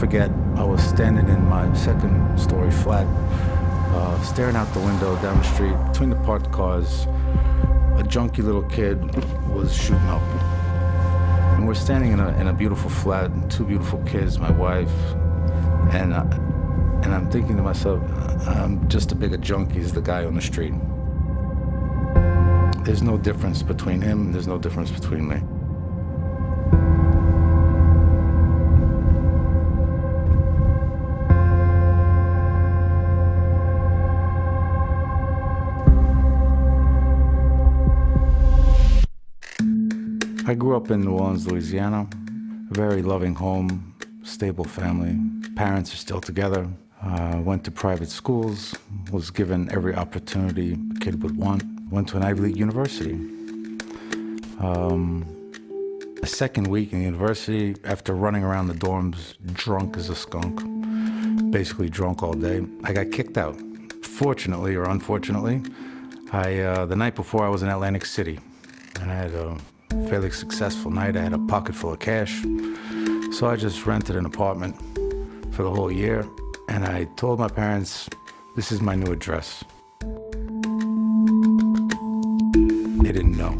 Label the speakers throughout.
Speaker 1: forget, I was standing in my second story flat, staring out the window down the street. Between the parked cars, a junky little kid was shooting up. And we're standing in a beautiful flat, two beautiful kids, my wife, and I'm thinking to myself, I'm just as big a junkie as the guy on the street. There's no difference between him, there's no difference between me. I grew up in New Orleans, Louisiana. A very loving home, stable family. Parents are still together. Went to private schools, was given every opportunity a kid would want. Went to an Ivy League university. The second week in the university, after running around the dorms drunk as a skunk, basically drunk all day, I got kicked out. Fortunately or unfortunately, the night before I was in Atlantic City, and I had a fairly successful night. I had a pocket full of cash, so I just rented an apartment for the whole year, and I told my parents, this is my new address. They didn't know.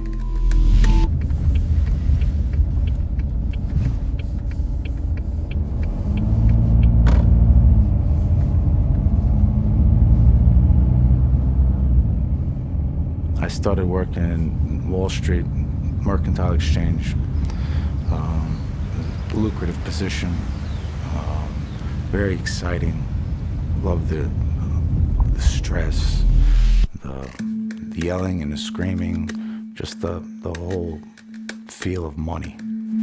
Speaker 1: I started working in Wall Street, Mercantile Exchange, lucrative position, very exciting. Loved the stress, the yelling and the screaming, just the whole feel of money.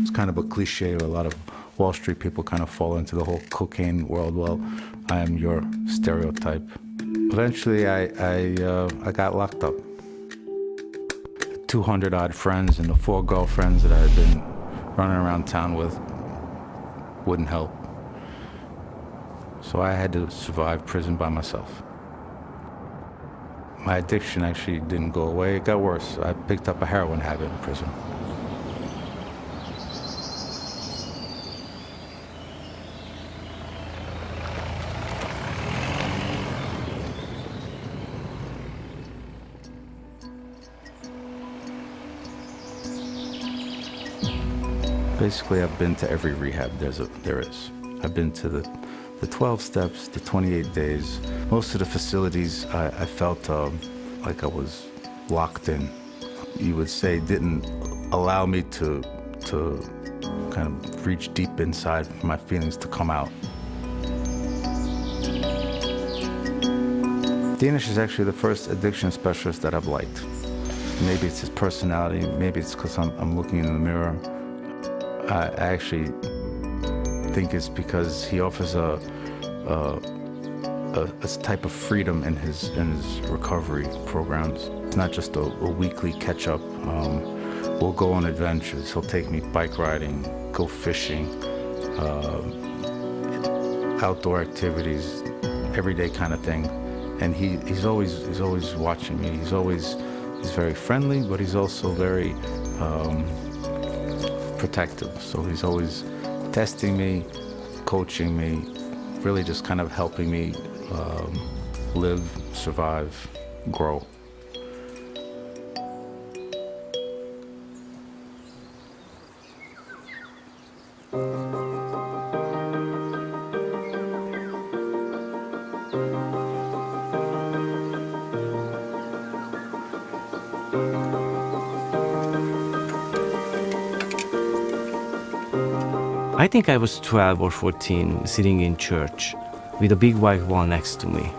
Speaker 1: It's kind of a cliche. A lot of Wall Street people kind of fall into the whole cocaine world. Well, I am your stereotype. Eventually, I got locked up. 200 odd friends and the 4 girlfriends that I had been running around town with wouldn't help. So I had to survive prison by myself. My addiction actually didn't go away, it got worse. I picked up a heroin habit in prison. Basically, I've been to every rehab there is. I've been to the 12 steps, the 28 days. Most of the facilities, I felt like I was locked in. You would say didn't allow me to kind of reach deep inside for my feelings to come out. Dinesh is actually the first addiction specialist that I've liked. Maybe it's his personality, maybe it's because I'm looking in the mirror. I actually think it's because he offers a type of freedom in his recovery programs. It's not just a weekly catch-up. We'll go on adventures. He'll take me bike riding, go fishing, outdoor activities, everyday kind of thing. And he's always watching me. He's very friendly, but he's also very protective. So he's always testing me, coaching me, really just kind of helping me live, survive, grow.
Speaker 2: I think I was 12 or 14, sitting in church with a big white wall next to me.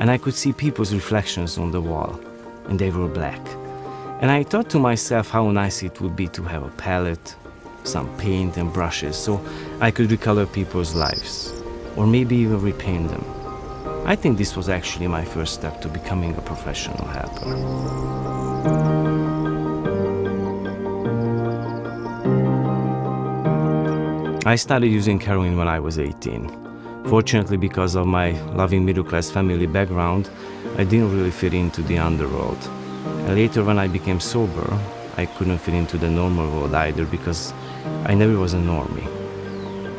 Speaker 2: And I could see people's reflections on the wall, and they were black. And I thought to myself how nice it would be to have a palette, some paint and brushes, so I could recolor people's lives, or maybe even repaint them. I think this was actually my first step to becoming a professional helper. I started using heroin when I was 18. Fortunately, because of my loving middle-class family background, I didn't really fit into the underworld. And later, when I became sober, I couldn't fit into the normal world either because I never was a normie.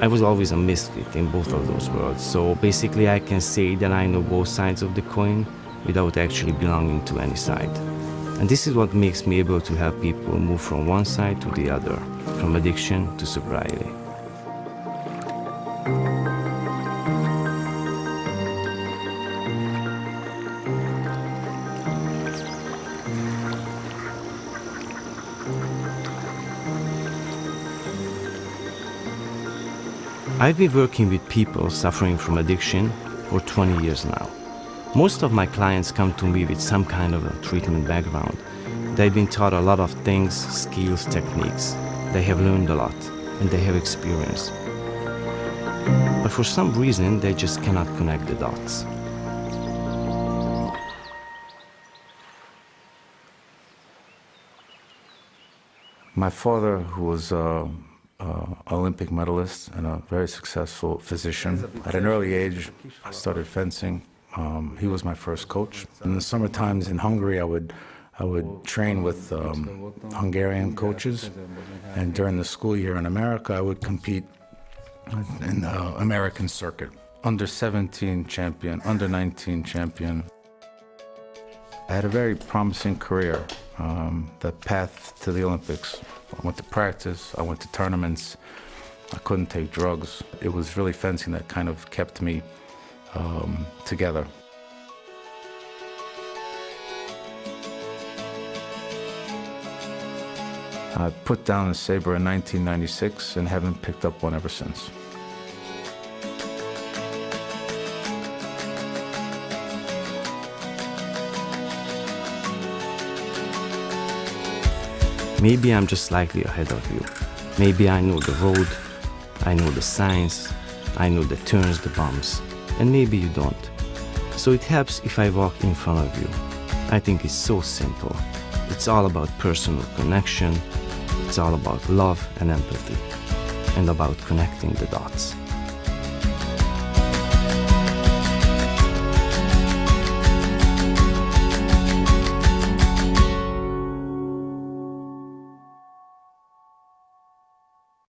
Speaker 2: I was always a misfit in both of those worlds, so basically I can say that I know both sides of the coin without actually belonging to any side. And this is what makes me able to help people move from one side to the other, from addiction to sobriety. I've been working with people suffering from addiction for 20 years now. Most of my clients come to me with some kind of a treatment background. They've been taught a lot of things, skills, techniques. They have learned a lot, and they have experience. But for some reason, they just cannot connect the dots.
Speaker 1: My father, who was Olympic medalist and a very successful physician. At an early age, I started fencing. He was my first coach. In the summer times in Hungary, I would train with Hungarian coaches, and during the school year in America, I would compete in the American circuit. Under 17 champion, under 19 champion. I had a very promising career. The path to the Olympics. I went to practice, I went to tournaments, I couldn't take drugs. It was really fencing that kind of kept me together. I put down a saber in 1996 and haven't picked up one ever since.
Speaker 2: Maybe I'm just slightly ahead of you. Maybe I know the road, I know the signs, I know the turns, the bumps, and maybe you don't. So it helps if I walk in front of you. I think it's so simple. It's all about personal connection, it's all about love and empathy, and about connecting the dots.